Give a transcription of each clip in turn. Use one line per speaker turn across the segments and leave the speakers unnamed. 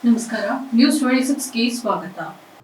ನಮಸ್ಕಾರ, ನ್ಯೂಸ್ 26ಗೆ ಸ್ವಾಗತ.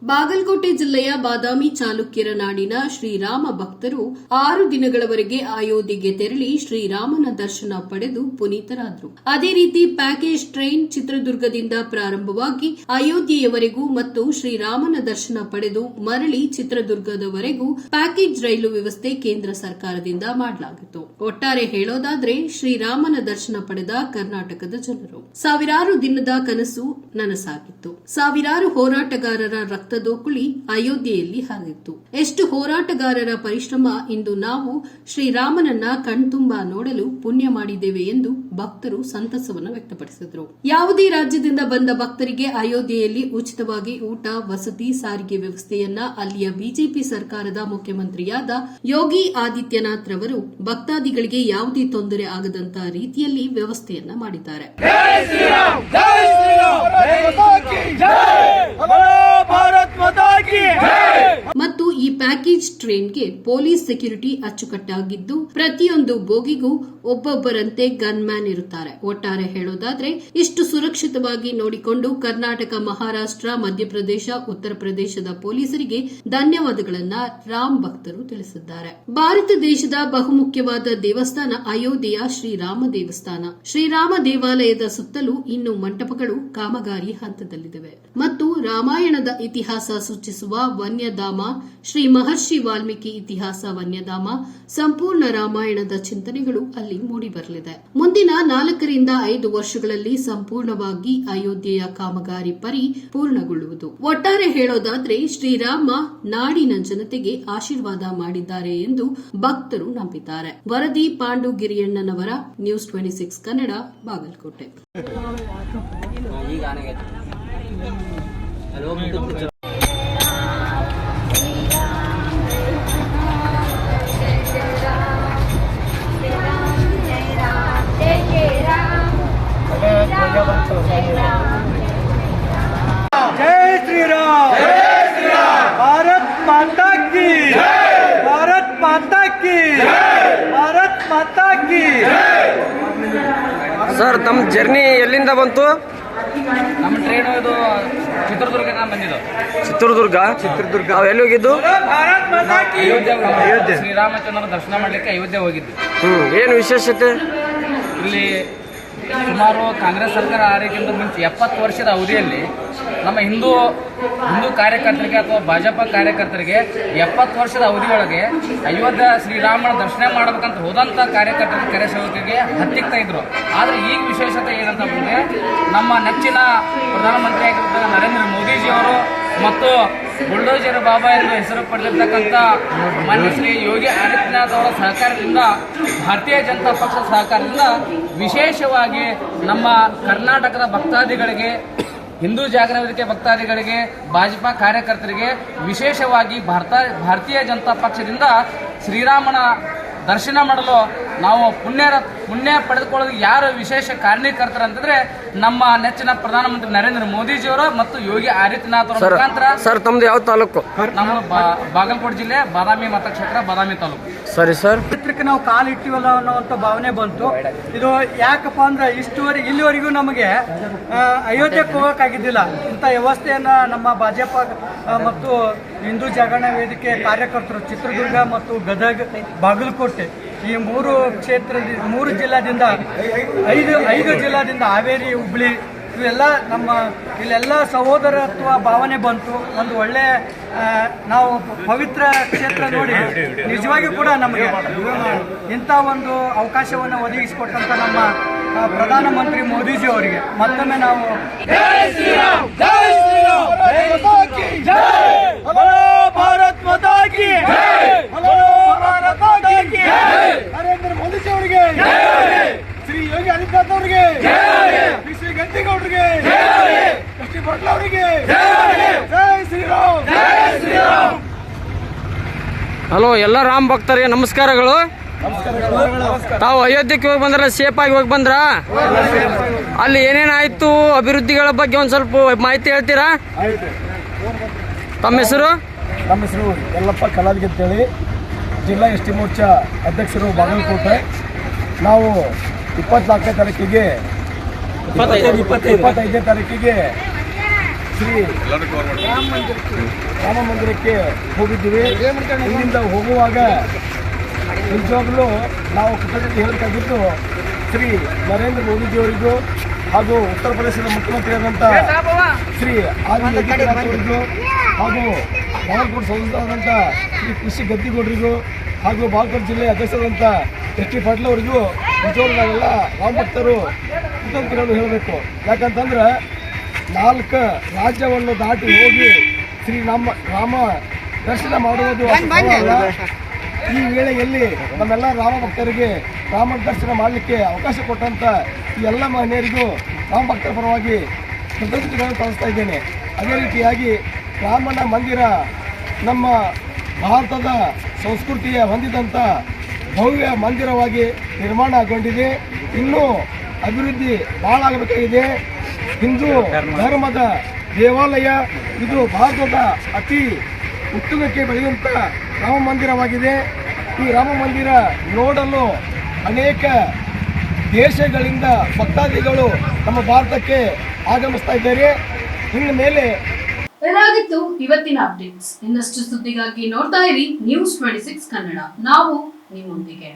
ಬಾಗಲಕೋಟೆ ಜಿಲ್ಲೆಯ ಬಾದಾಮಿ ಚಾಲುಕ್ಯರ ನಾಡಿನ ಶ್ರೀರಾಮ ಭಕ್ತರು 6 ದಿನಗಳವರೆಗೆ ಅಯೋಧ್ಯೆಗೆ ತೆರಳಿ ಶ್ರೀರಾಮನ ದರ್ಶನ ಪಡೆದು ಪುನೀತರಾದರು. ಅದೇ ರೀತಿ ಪ್ಯಾಕೇಜ್ ಟ್ರೈನ್ ಚಿತ್ರದುರ್ಗದಿಂದ ಪ್ರಾರಂಭವಾಗಿ ಅಯೋಧ್ಯೆಯವರೆಗೂ ಮತ್ತು ಶ್ರೀರಾಮನ ದರ್ಶನ ಪಡೆದು ಮರಳಿ ಚಿತ್ರದುರ್ಗದವರೆಗೂ ಪ್ಯಾಕೇಜ್ ರೈಲು ವ್ಯವಸ್ಥೆ ಕೇಂದ್ರ ಸರ್ಕಾರದಿಂದ ಮಾಡಲಾಗಿತ್ತು. ಒಟ್ಟಾರೆ ಹೇಳೋದಾದ್ರೆ ಶ್ರೀರಾಮನ ದರ್ಶನ ಪಡೆದ ಕರ್ನಾಟಕದ ಜನರು ಸಾವಿರಾರು ದಿನದ ಕನಸು ನನಸಾಗಿತ್ತು. ಸಾವಿರಾರು ಹೋರಾಟಗಾರರ ರಕ್ತದೋಕುಳಿ ಅಯೋಧ್ಯೆಯಲ್ಲಿ ಹರಿದಿತ್ತು. ಎಷ್ಟು ಹೋರಾಟಗಾರರ ಪರಿಶ್ರಮ ಇಂದು ನಾವು ಶ್ರೀರಾಮನನ್ನ ಕಣ್ತುಂಬಾ ನೋಡಲು ಪುಣ್ಯ ಮಾಡಿದ್ದೇವೆ ಎಂದು ಭಕ್ತರು ಸಂತಸವನ್ನು ವ್ಯಕ್ತಪಡಿಸಿದರು. ಯಾವುದೇ ರಾಜ್ಯದಿಂದ ಬಂದ ಭಕ್ತರಿಗೆ ಅಯೋಧ್ಯೆಯಲ್ಲಿ ಉಚಿತವಾಗಿ ಊಟ, ವಸತಿ, ಸಾರಿಗೆ ವ್ಯವಸ್ಥೆಯನ್ನ ಅಲ್ಲಿಯ ಬಿಜೆಪಿ ಸರ್ಕಾರದ ಮುಖ್ಯಮಂತ್ರಿಯಾದ ಯೋಗಿ ಆದಿತ್ಯನಾಥ್ ರವರು ಭಕ್ತಾದಿಗಳಿಗೆ ಯಾವುದೇ ತೊಂದರೆ ಆಗದಂತ ರೀತಿಯಲ್ಲಿ ವ್ಯವಸ್ಥೆಯನ್ನ ಮಾಡಿದ್ದಾರೆ. ಮತ್ತು ಈ ಪ್ಯಾಕೇಜ್ ಟ್ರೈನ್ಗೆ ಪೊಲೀಸ್ ಸೆಕ್ಯೂರಿಟಿ ಅಚ್ಚುಕಟ್ಟಾಗಿದ್ದು ಪ್ರತಿಯೊಂದು ಬೋಗಿಗೂ ಒಬ್ಬೊಬ್ಬರಂತೆ ಗನ್ ಮ್ಯಾನ್ ಇರುತ್ತಾರೆ. ಒಟ್ಟಾರೆ ಹೇಳೋದಾದ್ರೆ ಇಷ್ಟು ಸುರಕ್ಷಿತವಾಗಿ ನೋಡಿಕೊಂಡು ಕರ್ನಾಟಕ, ಮಹಾರಾಷ್ಟ್ರ, ಮಧ್ಯಪ್ರದೇಶ, ಉತ್ತರ ಪ್ರದೇಶದ ಪೊಲೀಸರಿಗೆ ಧನ್ಯವಾದಗಳನ್ನ ರಾಮ್ ಭಕ್ತರು ತಿಳಿಸಿದ್ದಾರೆ. ಭಾರತ ದೇಶದ ಬಹುಮುಖ್ಯವಾದ ದೇವಸ್ಥಾನ ಅಯೋಧ್ಯೆಯ ಶ್ರೀರಾಮ ದೇವಸ್ಥಾನ. ಶ್ರೀರಾಮ ದೇವಾಲಯದ ಸುತ್ತಲೂ ಇನ್ನು ಮಂಟಪಗಳು ಕಾಮಗಾರಿ ಹಂತದಲ್ಲಿವೆ ಮತ್ತು ರಾಮಾಯಣದ ಇತಿಹಾಸ ಸೂಚಿಸುವ ವನ್ಯಧಾಮ, ಶ್ರೀ ಮಹರ್ಷಿ ವಾಲ್ಮೀಕಿ ಇತಿಹಾಸ ವನ್ಯಧಾಮ, ಸಂಪೂರ್ಣ ರಾಮಾಯಣದ ಚಿಂತನೆಗಳು ಅಲ್ಲಿ ಮೂಡಿಬರಲಿದೆ. ಮುಂದಿನ 4 ರಿಂದ 5 ವರ್ಷಗಳಲ್ಲಿ ಸಂಪೂರ್ಣವಾಗಿ ಅಯೋಧ್ಯೆಯ ಕಾಮಗಾರಿ ಪರಿಪೂರ್ಣಗೊಳ್ಳುವುದು. ಒಟ್ಟಾರೆ ಹೇಳೋದಾದ್ರೆ ಶ್ರೀರಾಮ ನಾಡಿನ ಜನತೆಗೆ ಆಶೀರ್ವಾದ ಮಾಡಿದ್ದಾರೆ ಎಂದು ಭಕ್ತರು ನಂಬಿದ್ದಾರೆ. ವರದಿ ಪಾಂಡು ಗಿರಿಯಣ್ಣನವರ, ನ್ಯೂಸ್ 26 ಕನ್ನಡ, ಬಾಗಲಕೋಟೆ.
जय श्री राम, जय श्री राम। भारत माता की जय, भारत माता की जय, भारत माता की जय।
ಸರ್, ತಮ್ಮ ಜರ್ನಿ ಎಲ್ಲಿಂದ ಬಂತು?
ನಮ್ಮ ಟ್ರೈನ್ ಇದು ಚಿತ್ರದುರ್ಗದಿಂದ ಬಂದಿದ್ದು.
ಚಿತ್ರದುರ್ಗ ನಾವು ಎಲ್ಲಿ ಹೋಗಿದ್ದು?
ಅಯೋಧ್ಯೆ ಶ್ರೀರಾಮಚಂದ್ರ ದರ್ಶನ ಮಾಡಲಿಕ್ಕೆ ಅಯೋಧ್ಯೆ ಹೋಗಿದ್ದು.
ಏನು ವಿಶೇಷತೆ
ಇಲ್ಲಿ? ಸುಮಾರು ಕಾಂಗ್ರೆಸ್ ಸರ್ಕಾರ ಆರೋಗ್ಯಕ್ಕಿಂತ ಮುಂಚೆ 70 ವರ್ಷದ ಅವಧಿಯಲ್ಲಿ ನಮ್ಮ ಹಿಂದೂ ಕಾರ್ಯಕರ್ತರಿಗೆ ಅಥವಾ ಭಾಜಪ ಕಾರ್ಯಕರ್ತರಿಗೆ 70 ವರ್ಷದ ಅವಧಿಯೊಳಗೆ ಅಯೋಧ್ಯ ಶ್ರೀರಾಮನ ದರ್ಶನ ಮಾಡಬೇಕಂತ ಹೋದಂಥ ಕಾರ್ಯಕರ್ತರಿಗೆ, ಕೆರೆ ಸೇವಕರಿಗೆ ಹತ್ತಿಕ್ತಾ ಇದ್ರು. ಆದರೆ ಈಗ ವಿಶೇಷತೆ ಏನಂತ ಬಂದರೆ ನಮ್ಮ ನೆಚ್ಚಿನ ಪ್ರಧಾನಮಂತ್ರಿ ಆಗಿರ್ತಕ್ಕ ನರೇಂದ್ರ ಮೋದಿಜಿಯವರು ಮತ್ತು ಬುಲ್ಡೋಜರ್ ಬಾಬಾ ಎಂದು ಹೆಸರು ಪಡೆದಿರ್ತಕ್ಕಂಥ ಮಾನ್ಯ ಶ್ರೀ ಯೋಗಿ ಆದಿತ್ಯನಾಥ್ ಅವರ ಸಹಕಾರದಿಂದ, ಭಾರತೀಯ ಜನತಾ ಪಕ್ಷದ ಸಹಕಾರದಿಂದ ವಿಶೇಷವಾಗಿ ನಮ್ಮ ಕರ್ನಾಟಕದ ಭಕ್ತಾದಿಗಳಿಗೆ, ಹಿಂದೂ ಜಾಗರಣ ವೇದಿಕೆ ಭಕ್ತಾದಿಗಳಿಗೆ, ಭಾಜಪಾ ಕಾರ್ಯಕರ್ತರಿಗೆ ವಿಶೇಷವಾಗಿ ಭಾರತೀಯ ಜನತಾ ಪಕ್ಷದಿಂದ ಶ್ರೀರಾಮನ ದರ್ಶನ ಮಾಡಲು ನಾವು ಪುಣ್ಯ ಪಡೆದುಕೊಳ್ಳೋದು ಯಾರು ವಿಶೇಷ ಕಾರಣೀಕರ್ತರು ಅಂತಂದ್ರೆ ನಮ್ಮ ನೆಚ್ಚಿನ ಪ್ರಧಾನಮಂತ್ರಿ ನರೇಂದ್ರ ಮೋದಿಜಿಯವರು ಮತ್ತು ಯೋಗಿ ಆದಿತ್ಯನಾಥ್ ಅವರ ಮುಖಾಂತರ.
ಸರ್, ತಮ್ದು ಯಾವ ತಾಲೂಕು?
ನಮ್ಮ ಬಾಗಲಕೋಟೆ ಜಿಲ್ಲೆ ಬಾದಾಮಿ ಮತಕ್ಷೇತ್ರ, ಬಾದಾಮಿ ತಾಲೂಕು.
ಸರಿ ಸರ್.
ಚಿತ್ರಕ್ಕೆ ನಾವು ಕಾಲಿಟ್ಟಿವಲ್ಲ ಅನ್ನೋಂಥ ಭಾವನೆ ಬಂತು. ಇದು ಯಾಕಪ್ಪ ಅಂದ್ರೆ ಇಲ್ಲಿವರೆಗೂ ನಮಗೆ ಅಯೋಧ್ಯೆಗೆ ಹೋಗೋಕ್ಕಾಗಿದ್ದಿಲ್ಲ. ಇಂಥ ವ್ಯವಸ್ಥೆಯನ್ನ ನಮ್ಮ ಭಾಜಪ ಮತ್ತು ಹಿಂದೂ ಜಾಗರಣ ವೇದಿಕೆ ಕಾರ್ಯಕರ್ತರು ಚಿತ್ರದುರ್ಗ ಮತ್ತು ಗದಗ, ಬಾಗಲಕೋಟೆ ಈ 3 ಜಿಲ್ಲಾದಿಂದ 5 ಜಿಲ್ಲಾದಿಂದ ಹಾವೇರಿ, ಹುಬ್ಳಿ ಇವೆಲ್ಲ ಇಲ್ಲೆಲ್ಲ ಸಹೋದರತ್ವ ಭಾವನೆ ಬಂತು. ಒಂದು ಒಳ್ಳೆ ನಾವು ಪವಿತ್ರ ಕ್ಷೇತ್ರ ನೋಡಿ ನಿಜವಾಗಿಯೂ ಕೂಡ ನಮಗೆ ಇಂಥ ಒಂದು ಅವಕಾಶವನ್ನು ಒದಗಿಸಿಕೊಟ್ಟಂತ ನಮ್ಮ ಪ್ರಧಾನಮಂತ್ರಿ ಮೋದಿಜಿ ಅವರಿಗೆ ಮತ್ತೊಮ್ಮೆ ನಾವು ಭಾರತ್ ಮಾತಾ ಕಿ ನರೇಂದ್ರ ಮೋದಿಜಿ ಅವರಿಗೆ, ಶ್ರೀ ಯೋಗಿ ಆದಿತ್ಯನಾಥ್ ಅವರಿಗೆ, ಶ್ರೀ ಗಂಟೇಗೌಡರಿಗೆ, ಶ್ರೀ ಭಟ್ಲ ಅವರಿಗೆ ಜೈ ಶ್ರೀರಾಮ್, ಜೈ ಶ್ರೀರಾಮ್.
ಹಲೋ, ಎಲ್ಲ ರಾಮ್ ಭಕ್ತರಿಗೆ ನಮಸ್ಕಾರಗಳು. ತಾವು ಅಯೋಧ್ಯೆಗೆ ಹೋಗಿ ಬಂದ್ರ, ಸೇಫ್ ಆಗಿ ಹೋಗಿ ಬಂದ್ರ? ಅಲ್ಲಿ ಏನೇನಾಯ್ತು, ಅಭಿವೃದ್ಧಿಗಳ ಬಗ್ಗೆ ಒಂದ್ ಸ್ವಲ್ಪ ಮಾಹಿತಿ ಹೇಳ್ತೀರಾ? ತಮ್ಮ ಹೆಸರು?
ನಮ್ಮ ಹೆಸರು ಯಲ್ಲಪ್ಪ ಕಲಾವಿಗೆ ಅಂತೇಳಿ, ಜಿಲ್ಲಾ ಎಸ್.ಟಿ. ಮೋರ್ಚಾ ಅಧ್ಯಕ್ಷರು, ಬಾಗಲಕೋಟೆ. ನಾವು 24ನೇ ತಾರೀಕಿಗೆ 25ನೇ ತಾರೀಕಿಗೆ ಶ್ರೀ ರಾಮ ಮಂದಿರಕ್ಕೆ ಹೋಗಿದ್ದೀವಿ. ಇಲ್ಲಿಂದ ಹೋಗುವಾಗ ನಿಜವಾಗ್ಲೂ ನಾವು ಕೃತಜ್ಞತೆ ಹೇಳಬೇಕಾಗಿದ್ದು ಶ್ರೀ ನರೇಂದ್ರ ಮೋದಿಜಿಯವರಿಗೂ ಹಾಗೂ ಉತ್ತರ ಪ್ರದೇಶದ ಮುಖ್ಯಮಂತ್ರಿಯಾದಂಥ ಶ್ರೀ ಆದಿತ್ಯನಾಥ್ ಅವರಿಗೂ ಹಾಗೂ ಬಾಗಲಕೋಟೆ ಸಂಸದರಾದಂಥ ಶ್ರೀ ಕೃಷಿ ಗದ್ದಿಗೌಡರಿಗೂ ಹಾಗೂ ಬಾಗಲಕೋಟೆ ಜಿಲ್ಲೆಯ ಅಧ್ಯಕ್ಷರಾದಂಥ ಎಸ್ ಟಿ ಪಾಟೀಲ್ ಅವರಿಗೂ ನಿಜವಾಗ್ಲೂ ನಾವೆಲ್ಲ ರಾಮ ಭಕ್ತರು ಕೃತಜ್ಞತೆಗಳನ್ನು ಹೇಳಬೇಕು. ಯಾಕಂತಂದ್ರೆ 4 ರಾಜ್ಯವನ್ನು ದಾಟಿ ಹೋಗಿ ರಾಮ ದರ್ಶನ ಮಾಡುವುದು ಅಲ್ಲ. ಈ ವೇಳೆಯಲ್ಲಿ ನಮ್ಮೆಲ್ಲ ರಾಮ ಭಕ್ತರಿಗೆ ರಾಮ ದರ್ಶನ ಮಾಡಲಿಕ್ಕೆ ಅವಕಾಶ ಕೊಟ್ಟಂಥ ಈ ಎಲ್ಲ ಮಹನೀಯರಿಗೂ ರಾಮ ಭಕ್ತರ ಪರವಾಗಿ ಕೃತಜ್ಞತೆಗಳನ್ನು ಸಲ್ಲಿಸ್ತಾ ಇದ್ದೇನೆ. ಅದೇ ರೀತಿಯಾಗಿ ರಾಮನ ಮಂದಿರ ನಮ್ಮ ಭಾರತದ ಸಂಸ್ಕೃತಿಯ ಹೊಂದಿದಂಥ ಭವ್ಯ ಮಂದಿರವಾಗಿ ನಿರ್ಮಾಣಗೊಂಡಿದೆ. ಇನ್ನೂ ಅಭಿವೃದ್ಧಿ ಭಾಳ ಆಗಬೇಕಾಗಿದೆ. ಹಿಂದೂ ಧರ್ಮದ ದೇವಾಲಯ ಇದು ಭಾರತದ ಅತಿ ಉತ್ತುಂಗಕ್ಕೆ ಬೆಳೆಯುವಂಥ ರಾಮ ಮಂದಿರವಾಗಿದೆ. ಈ ರಾಮ ಮಂದಿರ ನೋಡಲು ಅನೇಕ ದೇಶಗಳಿಂದ ಭಕ್ತಾದಿಗಳು ನಮ್ಮ ಭಾರತಕ್ಕೆ ಆಗಮಿಸ್ತಾ ಇದ್ದಾರೆ. ಇನ್ನು ಮೇಲೆ
ಇದಾಗಿತ್ತು ಇವತ್ತಿನ ಅಪ್ಡೇಟ್ಸ್. ಇನ್ನಷ್ಟು ಸುದ್ದಿಗಾಗಿ ನೋಡ್ತಾ ಇರಿ News 26 ಕನ್ನಡ. ನಾವು ನಿಮ್ಮೊಂದಿಗೆ.